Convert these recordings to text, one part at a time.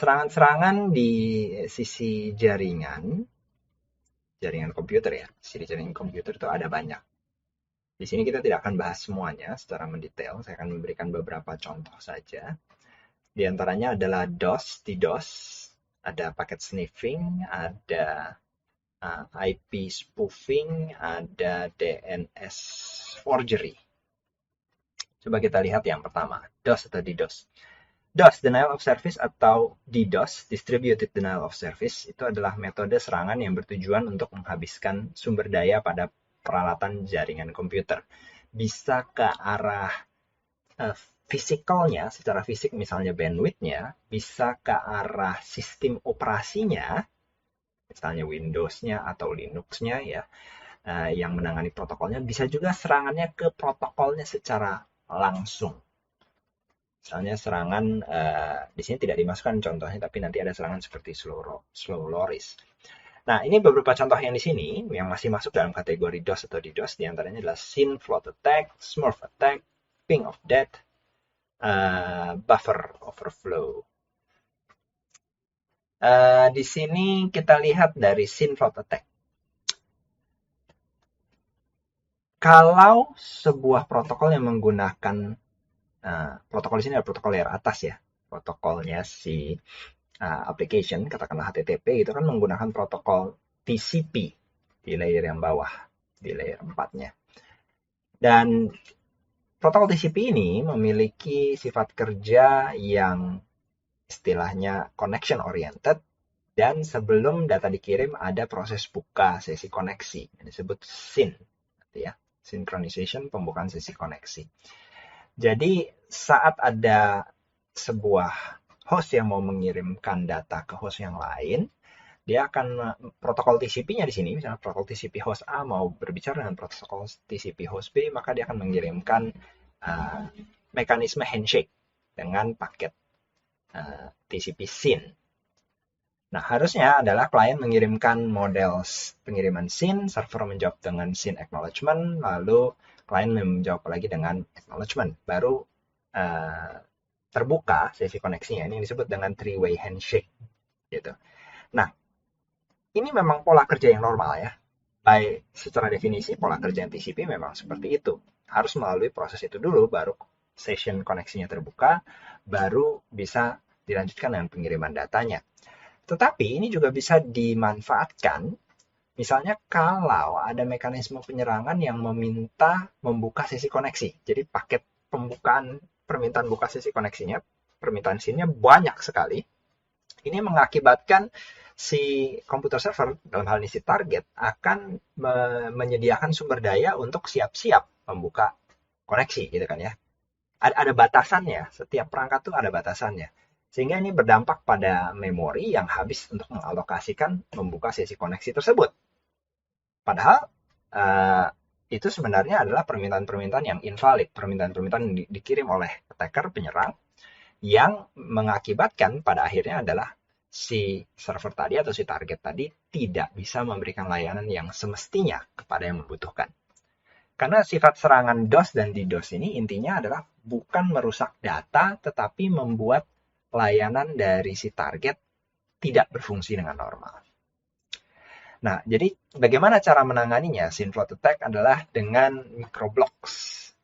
Serangan-serangan di sisi jaringan komputer ya, sisi jaringan komputer itu ada banyak. Di sini kita tidak akan bahas semuanya secara mendetail, saya akan memberikan beberapa contoh saja. Di antaranya adalah DDoS, ada packet sniffing, ada IP spoofing, ada DNS forgery. Coba kita lihat yang pertama, DOS atau DDoS. DOS, Denial of Service atau DDoS, Distributed Denial of Service, itu adalah metode serangan yang bertujuan untuk menghabiskan sumber daya pada peralatan jaringan komputer. Bisa ke arah fisikalnya, secara fisik misalnya bandwidth-nya, bisa ke arah sistem operasinya, misalnya Windows-nya atau Linux-nya ya, yang menangani protokolnya. Bisa juga serangannya ke protokolnya secara langsung. Misalnya serangan, di sini tidak dimasukkan contohnya, tapi nanti ada serangan seperti slow loris. Nah, ini beberapa contoh yang di sini yang masih masuk dalam kategori DOS atau DDoS. Di antaranya adalah SYN float attack, Smurf attack, ping of death, buffer overflow. Di sini kita lihat dari SYN float attack. Kalau sebuah protokol yang menggunakan protokol di sini ada protokol layer atas ya, protokolnya si application, katakanlah HTTP, itu kan menggunakan protokol TCP di layer yang bawah, di layer 4-nya. Dan protokol TCP ini memiliki sifat kerja yang istilahnya connection oriented, dan sebelum data dikirim ada proses buka sesi koneksi, yang disebut SYN, ya, synchronization, pembukaan sesi koneksi. Jadi saat ada sebuah host yang mau mengirimkan data ke host yang lain, dia akan protokol TCP-nya di sini, misalnya protokol TCP host A mau berbicara dengan protokol TCP host B, maka dia akan mengirimkan mekanisme handshake dengan paket TCP SYN. Nah, harusnya adalah klien mengirimkan model pengiriman SYN, server menjawab dengan SYN acknowledgement, lalu klien menjawab lagi dengan acknowledgement. Baru terbuka sesi koneksinya. Ini disebut dengan three-way handshake. Gitu. Nah, ini memang pola kerja yang normal ya. Secara definisi, pola kerja TCP memang seperti itu. Harus melalui proses itu dulu, baru session koneksinya terbuka, baru bisa dilanjutkan dengan pengiriman datanya. Tetapi ini juga bisa dimanfaatkan, misalnya kalau ada mekanisme penyerangan yang meminta membuka sesi koneksi. Jadi paket permintaan buka sesi koneksinya, permintaan SYN-nya banyak sekali. Ini mengakibatkan si komputer server, dalam hal ini si target, akan menyediakan sumber daya untuk siap-siap membuka koneksi, gitu kan ya. Ada batasannya, setiap perangkat tuh ada batasannya. Sehingga ini berdampak pada memori yang habis untuk mengalokasikan membuka sesi koneksi tersebut. Padahal itu sebenarnya adalah permintaan-permintaan yang invalid, permintaan-permintaan yang dikirim oleh attacker, penyerang, yang mengakibatkan pada akhirnya adalah si server tadi atau si target tadi tidak bisa memberikan layanan yang semestinya kepada yang membutuhkan. Karena sifat serangan DOS dan DDoS ini intinya adalah bukan merusak data, tetapi membuat layanan dari si target tidak berfungsi dengan normal. Nah, jadi bagaimana cara menanganinya? SYN float attack adalah dengan microblocks,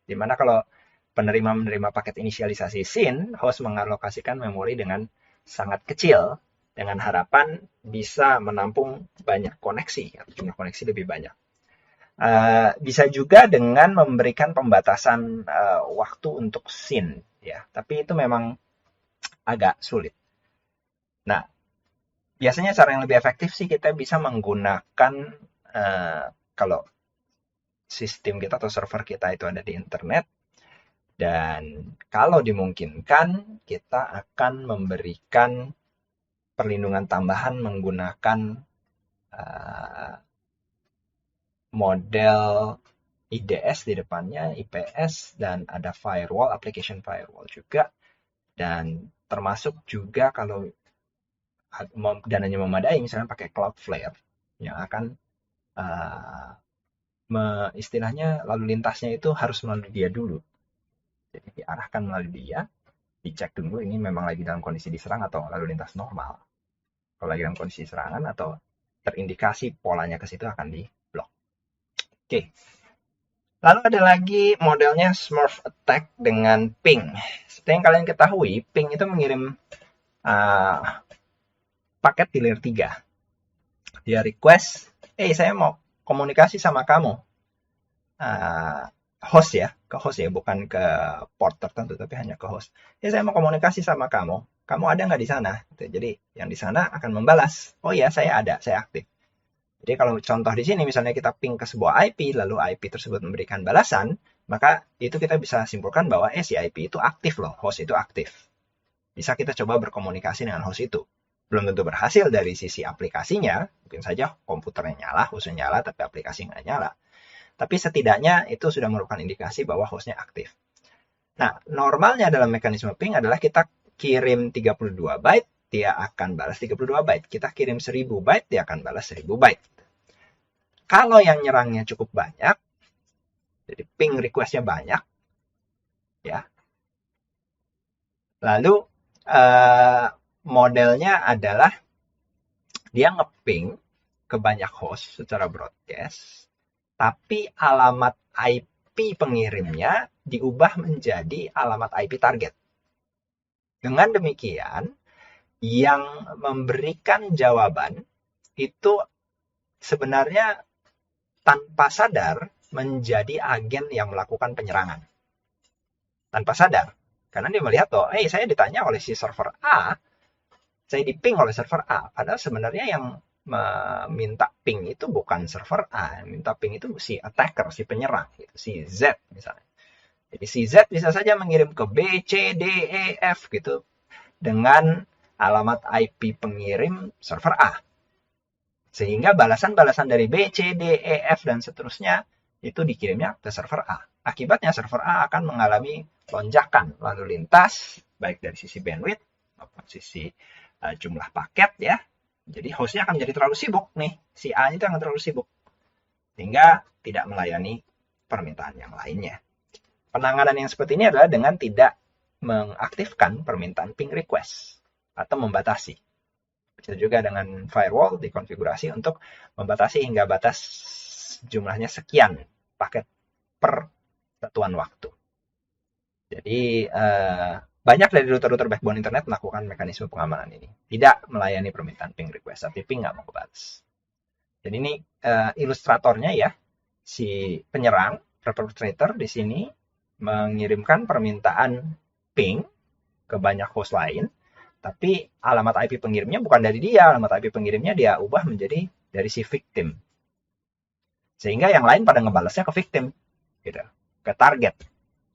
di mana kalau penerima-menerima paket inisialisasi SYN, host mengalokasikan memori dengan sangat kecil, dengan harapan bisa menampung banyak koneksi, atau jumlah koneksi lebih banyak. Bisa juga dengan memberikan pembatasan waktu untuk SYN, ya. Tapi itu memang agak sulit. Nah, biasanya cara yang lebih efektif sih kita bisa menggunakan kalau sistem kita atau server kita itu ada di internet, dan kalau dimungkinkan kita akan memberikan perlindungan tambahan menggunakan model IDS di depannya, IPS, dan ada firewall, application firewall juga. Dan termasuk juga kalau dananya memadai, misalnya pakai Cloudflare, yang akan istilahnya lalu lintasnya itu harus melalui dia dulu. Jadi diarahkan melalui dia, dicek dulu ini memang lagi dalam kondisi diserang atau lalu lintas normal. Kalau lagi dalam kondisi serangan atau terindikasi polanya ke situ akan di blok. Oke. Lalu ada lagi modelnya Smurf Attack dengan ping. Seperti yang kalian ketahui, ping itu mengirim paket di layer 3. Dia request, saya mau komunikasi sama kamu. Host ya, ke host ya, bukan ke port tertentu, tapi hanya ke host. Saya mau komunikasi sama kamu. Kamu ada nggak di sana? Jadi yang di sana akan membalas, oh ya saya ada, saya aktif. Jadi kalau contoh di sini misalnya kita ping ke sebuah IP, lalu IP tersebut memberikan balasan, maka itu kita bisa simpulkan bahwa si IP itu aktif loh, host itu aktif. Bisa kita coba berkomunikasi dengan host itu. Belum tentu berhasil dari sisi aplikasinya, mungkin saja komputernya nyala, hostnya nyala, tapi aplikasi nggak nyala. Tapi setidaknya itu sudah merupakan indikasi bahwa hostnya aktif. Nah, normalnya dalam mekanisme ping adalah kita kirim 32 byte, dia akan balas 32 byte. Kita kirim 1000 byte, dia akan balas 1000 byte. Kalau yang nyerangnya cukup banyak, jadi ping request-nya banyak, ya. Lalu modelnya adalah dia ngeping ke banyak host secara broadcast, tapi alamat IP pengirimnya diubah menjadi alamat IP target. Dengan demikian, yang memberikan jawaban itu sebenarnya tanpa sadar menjadi agen yang melakukan penyerangan. Tanpa sadar. Karena dia melihat, saya ditanya oleh si server A, saya diping oleh server A. Padahal sebenarnya yang meminta ping itu bukan server A. Yang minta ping itu si attacker, si penyerang. Gitu. Si Z misalnya. Jadi si Z bisa saja mengirim ke B, C, D, E, F gitu. Dengan alamat IP pengirim server A. Sehingga balasan-balasan dari B, C, D, E, F, dan seterusnya itu dikirimnya ke server A. Akibatnya server A akan mengalami lonjakan lalu lintas, baik dari sisi bandwidth maupun sisi jumlah paket ya. Jadi hostnya akan menjadi terlalu sibuk nih. Si A itu akan terlalu sibuk. Sehingga tidak melayani permintaan yang lainnya. Penanganan yang seperti ini adalah dengan tidak mengaktifkan permintaan ping request atau membatasi. Bisa juga dengan firewall dikonfigurasi untuk membatasi hingga batas jumlahnya sekian paket per satuan waktu. Jadi banyak dari router-router backbone internet melakukan mekanisme pengamanan ini. Tidak melayani permintaan ping request, tapi ping nggak mau kebalas. Jadi ini ilustratornya ya, si penyerang, perpetrator di sini mengirimkan permintaan ping ke banyak host lain, tapi alamat IP pengirimnya bukan dari dia, alamat IP pengirimnya dia ubah menjadi dari si victim. Sehingga yang lain pada ngebalasnya ke victim, gitu, ke target.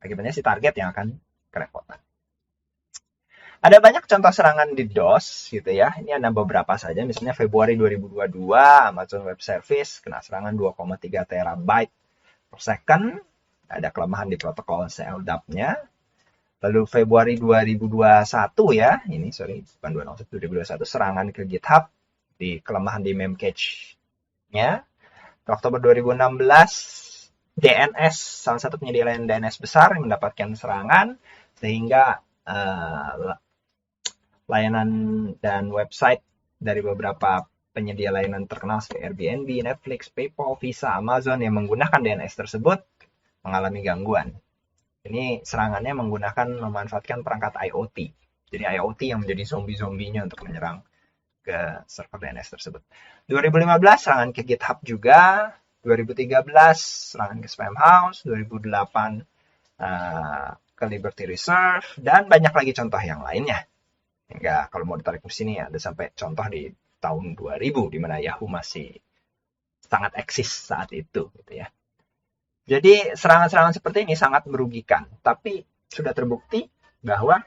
Akibatnya si target yang akan kerepotan. Ada banyak contoh serangan di DOS gitu ya. Ini ada beberapa saja. Misalnya Februari 2022 Amazon Web Service kena serangan 2,3 terabyte per second. Ada kelemahan di protokol CLDAP-nya. Lalu Februari 2021 ya. Ini bukan 2021 serangan ke GitHub di kelemahan di memcache-nya. Oktober 2016 DNS, salah satu penyedia layanan DNS besar yang mendapatkan serangan sehingga layanan dan website dari beberapa penyedia layanan terkenal seperti Airbnb, Netflix, PayPal, Visa, Amazon yang menggunakan DNS tersebut mengalami gangguan. Ini serangannya memanfaatkan perangkat IoT. Jadi IoT yang menjadi zombie-zombinya untuk menyerang ke server DNS tersebut. 2015 serangan ke GitHub juga. 2013 serangan ke Spamhaus, 2008 ke Liberty Reserve, dan banyak lagi contoh yang lainnya. Hingga kalau mau ditarik ke sini ada sampai contoh di tahun 2000 di mana Yahoo masih sangat eksis saat itu gitu ya. Jadi serangan-serangan seperti ini sangat merugikan, tapi sudah terbukti bahwa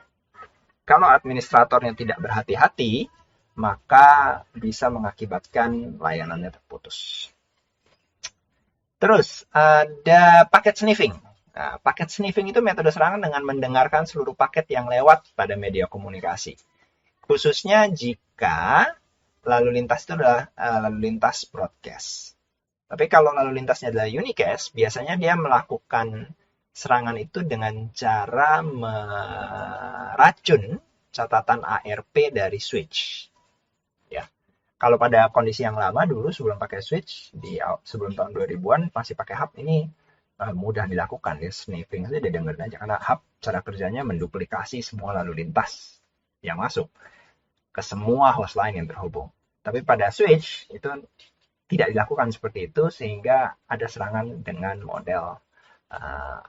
kalau administratornya tidak berhati-hati, maka bisa mengakibatkan layanannya terputus. Terus ada paket sniffing. Nah, paket sniffing itu metode serangan dengan mendengarkan seluruh paket yang lewat pada media komunikasi. Khususnya jika lalu lintas itu adalah lalu lintas broadcast. Tapi kalau lalu lintasnya adalah unicast, biasanya dia melakukan serangan itu dengan cara meracun catatan ARP dari switch. Ya. Kalau pada kondisi yang lama dulu sebelum pakai switch sebelum tahun 2000-an masih pakai hub, ini mudah dilakukan ya, sniffing saja didengar aja, karena hub cara kerjanya menduplikasi semua lalu lintas yang masuk ke semua host lain yang terhubung. Tapi pada switch itu tidak dilakukan seperti itu, sehingga ada serangan dengan model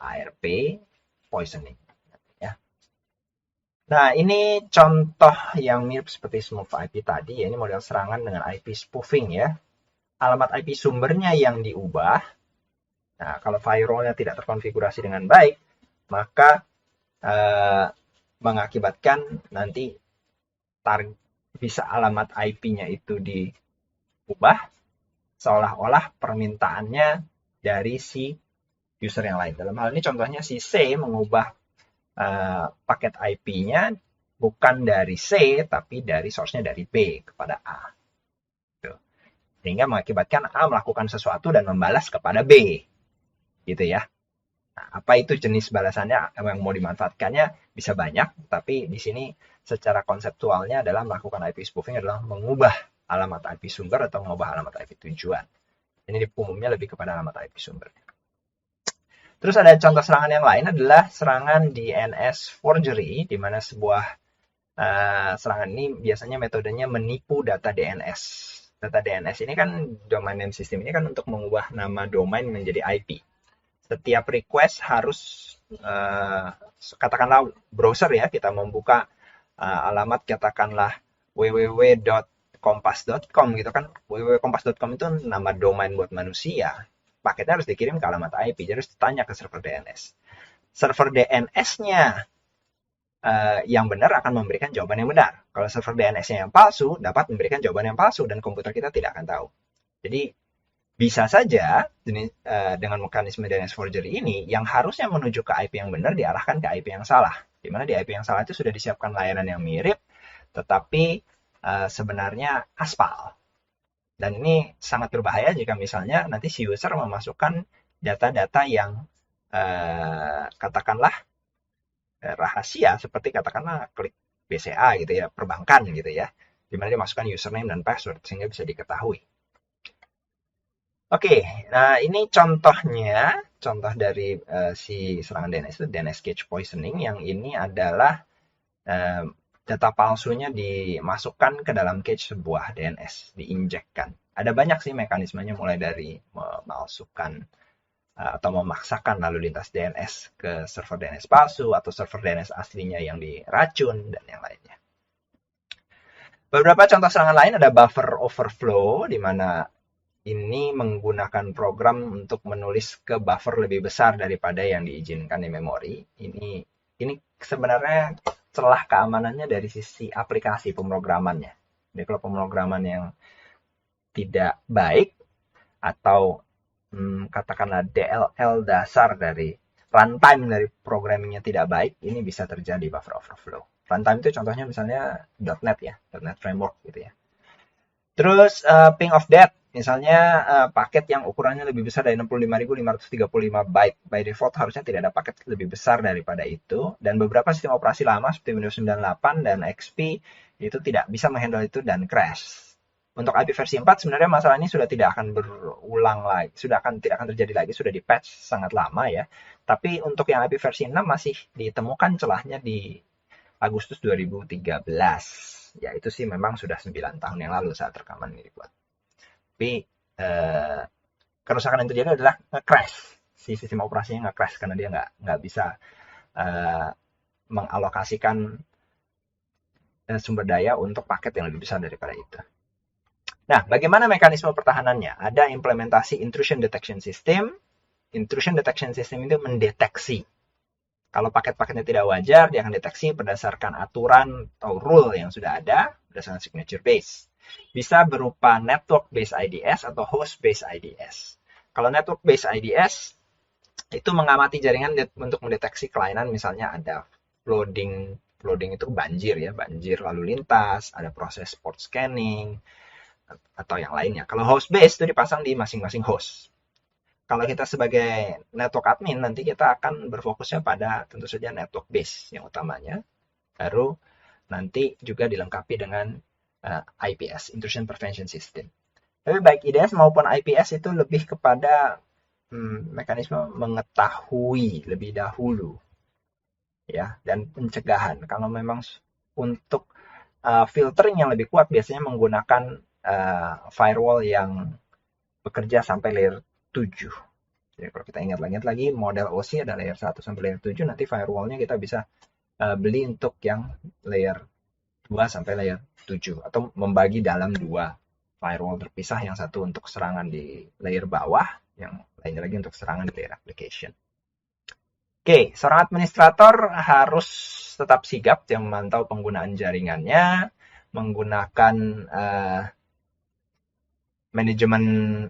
ARP poisoning. Ya. Nah, ini contoh yang mirip seperti Smooth IP tadi, ya. Ini model serangan dengan IP spoofing ya. Alamat IP sumbernya yang diubah. Nah, kalau firewall-nya tidak terkonfigurasi dengan baik, maka mengakibatkan nanti bisa alamat IP-nya itu diubah seolah-olah permintaannya dari si user yang lain. Dalam hal ini contohnya si C mengubah paket IP-nya bukan dari C, tapi dari source-nya dari B kepada A. Sehingga mengakibatkan A melakukan sesuatu dan membalas kepada B. Gitu ya. Nah, apa itu jenis balasannya yang mau dimanfaatkannya bisa banyak, tapi di sini secara konseptualnya adalah melakukan IP spoofing adalah mengubah alamat IP sumber atau mengubah alamat IP tujuan. Ini umumnya lebih kepada alamat IP sumber. Terus ada contoh serangan yang lain adalah serangan DNS forgery, di mana sebuah serangan ini biasanya metodenya menipu data DNS. Data DNS ini kan, domain name system ini kan untuk mengubah nama domain menjadi IP. Setiap request harus katakanlah browser ya, kita membuka alamat katakanlah www.kompas.com gitu kan. www.kompas.com itu nama domain buat manusia. Paketnya harus dikirim ke alamat IP, jadi harus ditanya ke server DNS. Server DNS-nya yang benar akan memberikan jawaban yang benar. Kalau server DNS-nya yang palsu, dapat memberikan jawaban yang palsu dan komputer kita tidak akan tahu. Jadi bisa saja dengan mekanisme DNS forgery ini yang harusnya menuju ke IP yang benar diarahkan ke IP yang salah. Di mana di IP yang salah itu sudah disiapkan layanan yang mirip, tetapi sebenarnya aspal. Dan ini sangat berbahaya jika misalnya nanti si user memasukkan data-data yang katakanlah rahasia, seperti katakanlah klik BCA gitu ya, perbankan gitu ya, di mana dia masukkan username dan password sehingga bisa diketahui. Oke, nah ini contohnya, contoh dari si serangan DNS itu DNS cache poisoning. Yang ini adalah data palsunya dimasukkan ke dalam cache sebuah DNS, diinjekkan. Ada banyak sih mekanismenya, mulai dari memalsukan atau memaksakan lalu lintas DNS ke server DNS palsu atau server DNS aslinya yang diracun dan yang lainnya. Beberapa contoh serangan lain ada buffer overflow, di mana ini menggunakan program untuk menulis ke buffer lebih besar daripada yang diizinkan di memori. Ini sebenarnya celah keamanannya dari sisi aplikasi pemrogramannya. Jadi kalau pemrograman yang tidak baik atau katakanlah DLL dasar dari runtime dari programmingnya tidak baik, ini bisa terjadi buffer overflow. Runtime itu contohnya misalnya .NET ya, .NET Framework gitu ya. Terus ping of death. Misalnya paket yang ukurannya lebih besar dari 65.535 byte. By default harusnya tidak ada paket lebih besar daripada itu. Dan beberapa sistem operasi lama seperti Windows 98 dan XP itu tidak bisa menghandle itu dan crash. Untuk IP versi 4 sebenarnya masalah ini sudah tidak akan berulang lagi. Tidak akan terjadi lagi, sudah di patch sangat lama ya. Tapi untuk yang IP versi 6 masih ditemukan celahnya di Agustus 2013. Ya itu sih memang sudah 9 tahun yang lalu saat rekaman ini dibuat. Tapi kerusakan yang terjadi adalah nge-crash. Si sistem operasinya nge-crash karena dia nggak bisa mengalokasikan sumber daya untuk paket yang lebih besar daripada itu. Nah, bagaimana mekanisme pertahanannya? Ada implementasi intrusion detection system. Intrusion detection system itu mendeteksi. Kalau paket-paketnya tidak wajar, dia akan deteksi berdasarkan aturan atau rule yang sudah ada, berdasarkan signature base. Bisa berupa network-based IDS atau host-based IDS. Kalau network-based IDS, itu mengamati jaringan untuk mendeteksi kelainan, misalnya ada flooding itu banjir ya, banjir lalu lintas, ada proses port scanning, atau yang lainnya. Kalau host-based itu dipasang di masing-masing host. kalau kita sebagai network admin, nanti kita akan berfokusnya pada tentu saja network base yang utamanya. Baru nanti juga dilengkapi dengan IPS, Intrusion Prevention System. Tapi baik IDS maupun IPS itu lebih kepada mekanisme mengetahui lebih dahulu, ya, dan pencegahan. Kalau memang untuk filtering yang lebih kuat biasanya menggunakan firewall yang bekerja sampai layer 7. Jadi kalau kita ingat lagi model OC ada layer 1 sampai layer 7, nanti firewallnya kita bisa beli untuk yang layer 2 sampai layer 7 atau membagi dalam 2 firewall terpisah, yang satu untuk serangan di layer bawah, yang lainnya lagi untuk serangan di layer application. Oke, seorang administrator harus tetap sigap yang memantau penggunaan jaringannya, menggunakan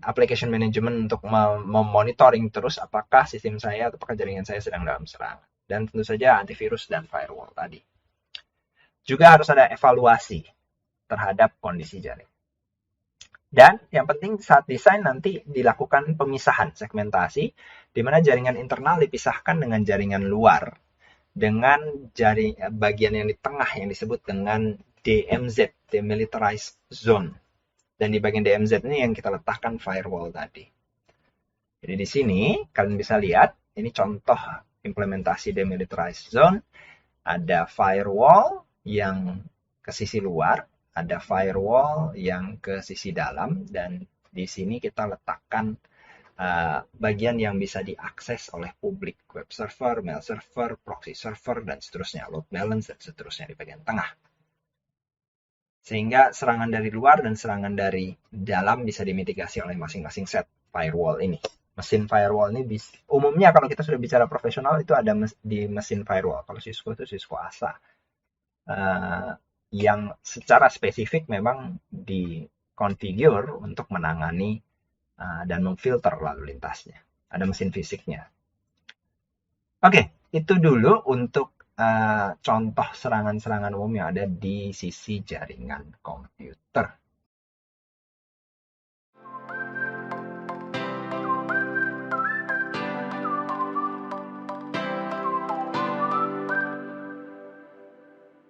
application management untuk memonitoring terus apakah sistem saya, apakah jaringan saya sedang dalam serangan. Dan tentu saja antivirus dan firewall tadi. Juga harus ada evaluasi terhadap kondisi jaringan. Dan yang penting saat desain nanti dilakukan pemisahan, segmentasi, di mana jaringan internal dipisahkan dengan jaringan luar, dengan bagian yang di tengah yang disebut dengan DMZ, Demilitarized Zone. Dan di bagian DMZ ini yang kita letakkan firewall tadi. Jadi di sini kalian bisa lihat, ini contoh implementasi Demilitarized Zone. Ada firewall yang ke sisi luar, ada firewall yang ke sisi dalam, dan di sini kita letakkan bagian yang bisa diakses oleh publik, web server, mail server, proxy server, dan seterusnya, load balance, dan seterusnya di bagian tengah. Sehingga serangan dari luar dan serangan dari dalam bisa dimitigasi oleh masing-masing set firewall ini. Mesin firewall ini umumnya kalau kita sudah bicara profesional itu ada di mesin firewall. Kalau Cisco itu Cisco ASA. Yang secara spesifik memang dikonfigur untuk menangani dan memfilter lalu lintasnya. Ada mesin fisiknya. Oke, itu dulu untuk contoh serangan-serangan umum yang ada di sisi jaringan komputer.